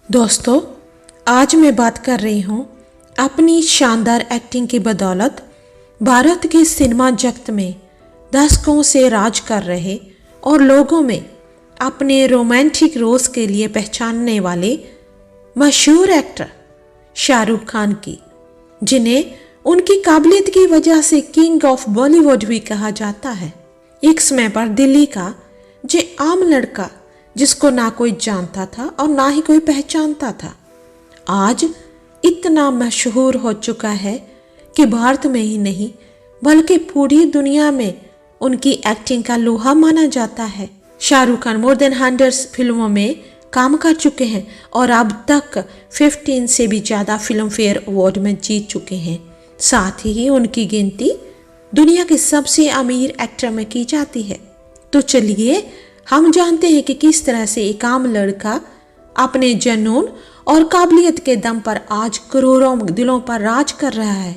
दोस्तों, आज मैं बात कर रही हूँ अपनी शानदार एक्टिंग की बदौलत भारत के सिनेमा जगत में दशकों से राज कर रहे और लोगों में अपने रोमांटिक रोल्स के लिए पहचानने वाले मशहूर एक्टर शाहरुख खान की, जिन्हें उनकी काबिलियत की वजह से किंग ऑफ बॉलीवुड भी कहा जाता है। एक समय पर दिल्ली का जे आम लड़का जिसको ना कोई जानता था और ना ही कोई पहचानता था, आज इतना मशहूर हो चुका है कि भारत में ही नहीं बल्कि पूरी दुनिया में उनकी एक्टिंग का लोहा माना जाता है। शाहरुख खान मोर देन 100 फिल्मों में काम कर चुके हैं और अब तक 15 से भी ज़्यादा फिल्म फेयर अवार्ड में जीत चुके हैं। साथ ही उनकी गिनती दुनिया के सबसे अमीर एक्टर में की जाती है। तो चलिए हम जानते हैं कि किस तरह से एक आम लड़का अपने जुनून और काबिलियत के दम पर आज करोड़ों दिलों पर राज कर रहा है।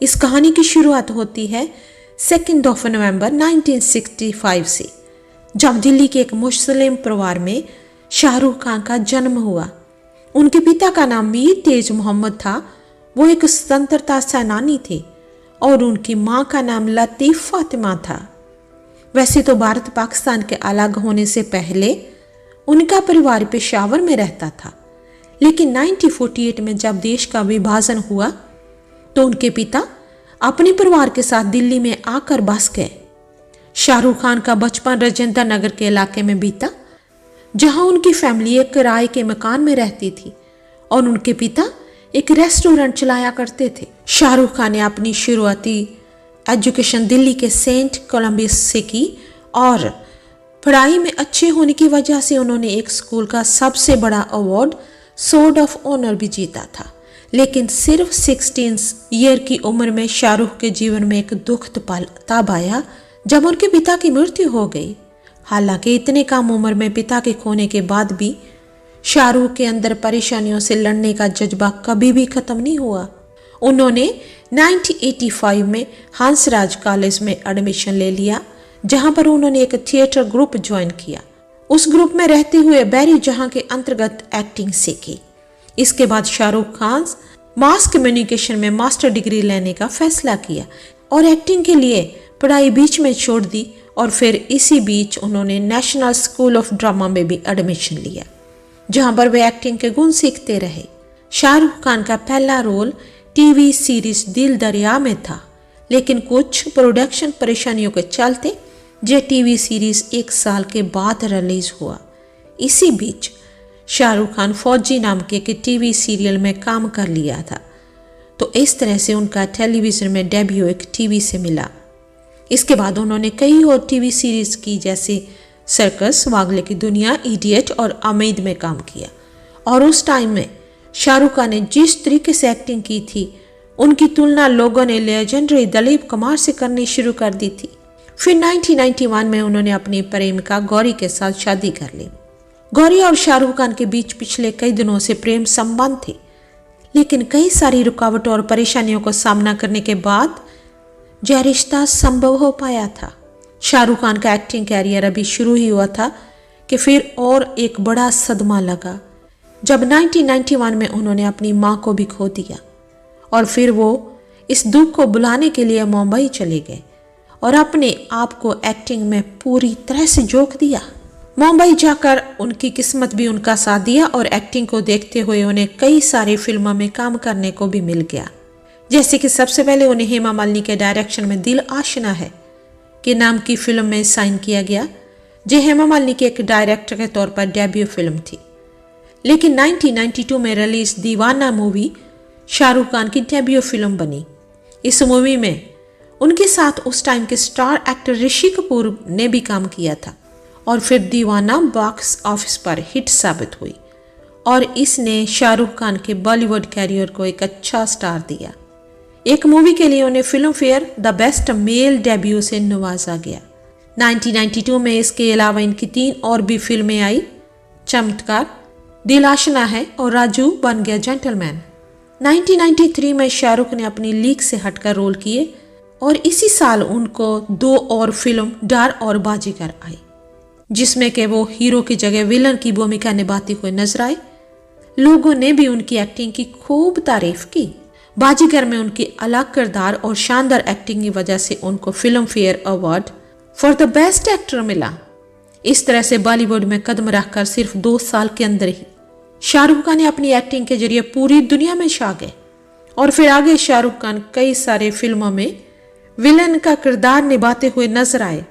इस कहानी की शुरुआत होती है 2 नवंबर 1965 से, जब दिल्ली के एक मुस्लिम परिवार में शाहरुख खान का जन्म हुआ। उनके पिता का नाम मीर तेज मोहम्मद था। वो एक स्वतंत्रता सेनानी थे और उनकी माँ का नाम लतीफ़ फातिमा था। वैसे तो भारत पाकिस्तान के अलग होने से पहले उनका परिवार पेशावर में रहता था, लेकिन 1948 में जब देश का विभाजन हुआ तो उनके पिता अपने परिवार के साथ दिल्ली में आकर बस गए। शाहरुख खान का बचपन राजेंद्र नगर के इलाके में बीता, जहां उनकी फैमिली एक किराए के मकान में रहती थी और उनके पिता एक रेस्टोरेंट चलाया करते थे। शाहरुख खान ने अपनी शुरुआती एजुकेशन दिल्ली के सेंट कोलंबस से की और पढ़ाई में अच्छे होने की वजह से उन्होंने एक स्कूल का सबसे बड़ा अवार्ड सोर्ड ऑफ ऑनर भी जीता था। लेकिन सिर्फ 16 ईयर की उम्र में शाहरुख के जीवन में एक दुखद पल तब आया जब उनके पिता की मृत्यु हो गई। हालांकि इतने कम उम्र में पिता के खोने के बाद भी शाहरुख के अंदर परेशानियों से लड़ने का जज्बा कभी भी खत्म नहीं हुआ। उन्होंने 1985 में हंसराज कॉलेज में एडमिशन ले लिया, जहां पर उन्होंने एक थिएटर ग्रुप ज्वाइन किया। उस ग्रुप में रहते हुए बैरी जहां के अंतर्गत एक्टिंग सीखी। इसके बाद शाहरुख खान मास कम्युनिकेशन में मास्टर डिग्री लेने का फैसला किया और एक्टिंग के लिए पढ़ाई बीच में छोड़ दी और फिर इसी बीच उन्होंने नेशनल स्कूल ऑफ ड्रामा में भी एडमिशन लिया, जहां पर वे एक्टिंग के गुण सीखते रहे। शाहरुख खान का पहला रोल टीवी सीरीज दिल दरिया में था, लेकिन कुछ प्रोडक्शन परेशानियों के चलते ये टीवी सीरीज 1 साल के बाद रिलीज हुआ। इसी बीच शाहरुख खान फौजी नाम के एक टीवी सीरियल में काम कर लिया था, तो इस तरह से उनका टेलीविज़न में डेब्यू एक टीवी से मिला। इसके बाद उन्होंने कई और टीवी सीरीज की, जैसे सर्कस, वागले की दुनिया, इडियट और उम्मीद में काम किया। और उस टाइम में शाहरुख खान ने जिस तरीके से एक्टिंग की थी, उनकी तुलना लोगों ने लेजेंडरी दिलीप कुमार से करनी शुरू कर दी थी। फिर 1991 में उन्होंने अपनी प्रेमिका गौरी के साथ शादी कर ली। गौरी और शाहरुख खान के बीच पिछले कई दिनों से प्रेम संबंध थे, लेकिन कई सारी रुकावटों और परेशानियों का सामना करने के बाद यह रिश्ता संभव हो पाया था। शाहरुख खान का एक्टिंग कैरियर अभी शुरू ही हुआ था कि फिर और एक बड़ा सदमा लगा, जब 1991 में उन्होंने अपनी मां को भी खो दिया और फिर वो इस दुख को बुलाने के लिए मुंबई चले गए और अपने आप को एक्टिंग में पूरी तरह से झोंक दिया। मुंबई जाकर उनकी किस्मत भी उनका साथ दिया और एक्टिंग को देखते हुए उन्हें कई सारी फिल्मों में काम करने को भी मिल गया। जैसे कि सबसे पहले उन्हें हेमा मालिनी के डायरेक्शन में दिल आशना है के नाम की फिल्म में साइन किया गया, जो हेमा मालिनी के एक डायरेक्टर के तौर पर डेब्यू फिल्म थी। लेकिन 1992 में रिलीज दीवाना मूवी शाहरुख खान की डेब्यू फिल्म बनी। इस मूवी में उनके साथ उस टाइम के स्टार एक्टर ऋषि कपूर ने भी काम किया था और फिर दीवाना बॉक्स ऑफिस पर हिट साबित हुई और इसने शाहरुख खान के बॉलीवुड कैरियर को एक अच्छा स्टार दिया। एक मूवी के लिए उन्हें film fair the best male debut से नवाजा गया। 1992 में इसके अलावा इनकी 3 और भी फिल्में आई, चमत्कार, दिल आशना है और राजू बन गया जेंटलमैन। 1993 में शाहरुख ने अपनी लीग से हटकर रोल किए और इसी साल उनको 2 और फिल्म डर और बाजीगर आई, जिसमें कि वो हीरो की जगह विलन की भूमिका निभाते हुए नजर आए। लोगों ने भी उनकी एक्टिंग की खूब तारीफ की। बाजीगर में उनकी अलग किरदार और शानदार एक्टिंग की वजह से उनको film fair award for the best actor मिला। इस तरह से बॉलीवुड में कदम रखकर सिर्फ 2 साल के अंदर ही शाहरुख खान ने अपनी एक्टिंग के जरिए पूरी दुनिया में छा गए। और फिर आगे शाहरुख खान कई सारे फिल्मों में विलन का किरदार निभाते हुए नजर आए।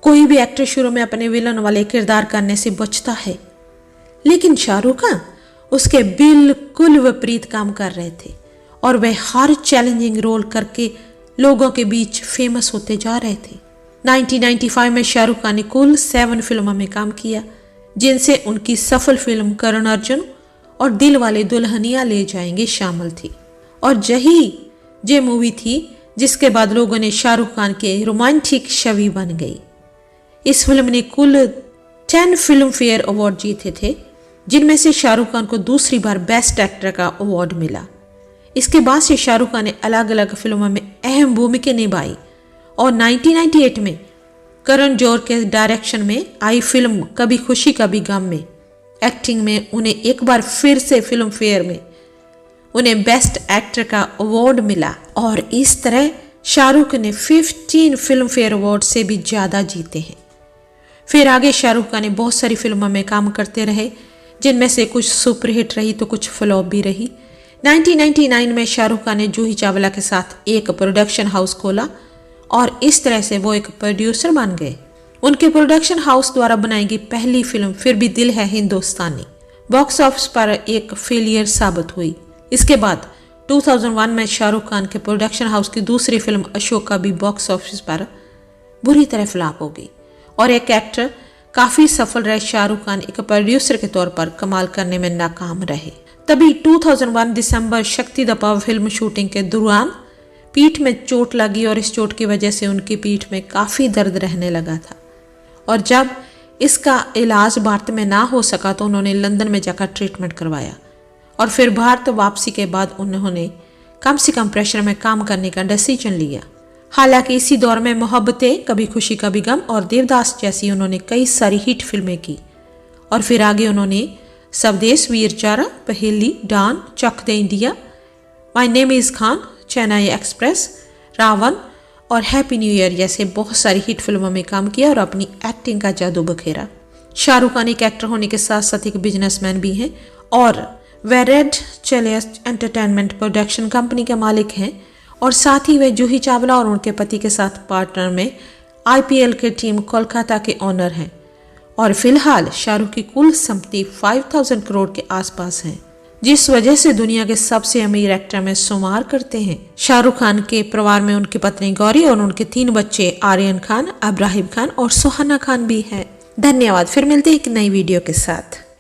कोई भी एक्टर शुरू में अपने विलन वाले किरदार करने से बचता है, लेकिन शाहरुख खान उसके बिल्कुल विपरीत काम कर रहे थे और वे हर चैलेंजिंग रोल करके लोगों के बीच फेमस होते जा रहे थे। 1995 में शाहरुख खान ने कुल 7 फिल्मों में काम किया, जिनसे उनकी सफल फिल्म करण अर्जुन और दिल वाले दुल्हनिया ले जाएंगे शामिल थी। और यही ये मूवी थी जिसके बाद लोगों ने शाहरुख खान के रोमांटिक छवि बन गई। इस फिल्म ने कुल 10 फिल्म फेयर अवार्ड जीते थे, जिनमें से शाहरुख खान को दूसरी बार बेस्ट एक्टर का अवार्ड मिला। इसके बाद से शाहरुख खान ने अलग अलग फिल्मों में अहम भूमिका निभाई और 1998 में करण जौहर के डायरेक्शन में आई फिल्म कभी खुशी कभी गम में एक्टिंग में उन्हें एक बार फिर से फिल्म फेयर में उन्हें बेस्ट एक्टर का अवार्ड मिला। और इस तरह शाहरुख ने 15 फिल्म फेयर अवार्ड से भी ज़्यादा जीते हैं। फिर आगे शाहरुख खान ने बहुत सारी फिल्मों में काम करते रहे, जिनमें से कुछ सुपरहिट रही तो कुछ फ्लॉप भी रही। 1999 में शाहरुख खान ने जूही चावला के साथ एक प्रोडक्शन हाउस खोला और इस तरह से वो एक प्रोड्यूसर बन गए। उनके प्रोडक्शन हाउस द्वारा बनाई गई पहली फिल्म फिर भी दिल है हिंदुस्तानी बॉक्स ऑफिस पर एक फेलियर साबित हुई। इसके बाद 2001 में शाहरुख खान के प्रोडक्शन हाउस की दूसरी फिल्म अशोका भी बॉक्स ऑफिस पर बुरी तरह फ्लॉप हो गई और एक एक्टर काफ़ी सफल रहे शाहरुख खान एक प्रोड्यूसर के तौर पर कमाल करने में नाकाम रहे। तभी 2001 दिसंबर शक्ति द पावर फिल्म शूटिंग के दौरान पीठ में चोट लगी और इस चोट की वजह से उनकी पीठ में काफ़ी दर्द रहने लगा था और जब इसका इलाज भारत में ना हो सका तो उन्होंने लंदन में जाकर ट्रीटमेंट करवाया और फिर भारत वापसी के बाद उन्होंने कम से कम प्रेशर में काम करने का डिसीजन लिया। हालांकि इसी दौर में मोहब्बतें, कभी खुशी कभी गम और देवदास जैसी उन्होंने कई सारी हिट फिल्में की और फिर आगे उन्होंने Swades, Veer Zaara, Paheli, Don, Chak De India, my name is Khan, Chennai express, Ravan और हैप्पी न्यू ईयर जैसे बहुत सारी हिट फिल्मों में काम किया और अपनी एक्टिंग का जादू बखेरा। शाहरुख खान एक एक्टर होने के साथ साथ एक बिजनेसमैन भी हैं और वे Red Chillies Entertainment production company के मालिक हैं और साथ ही वे जूही चावला और उनके पति के साथ पार्टनर में IPL की टीम कोलकाता के ओनर हैं। और फिलहाल शाहरुख की कुल संपत्ति 5000 करोड़ के आसपास है, जिस वजह से दुनिया के सबसे अमीर एक्टर में शुमार करते हैं। शाहरुख खान के परिवार में उनकी पत्नी गौरी और उनके 3 बच्चे आर्यन खान, इब्राहिम खान और सुहाना खान भी हैं। धन्यवाद। फिर मिलते हैं एक नई वीडियो के साथ।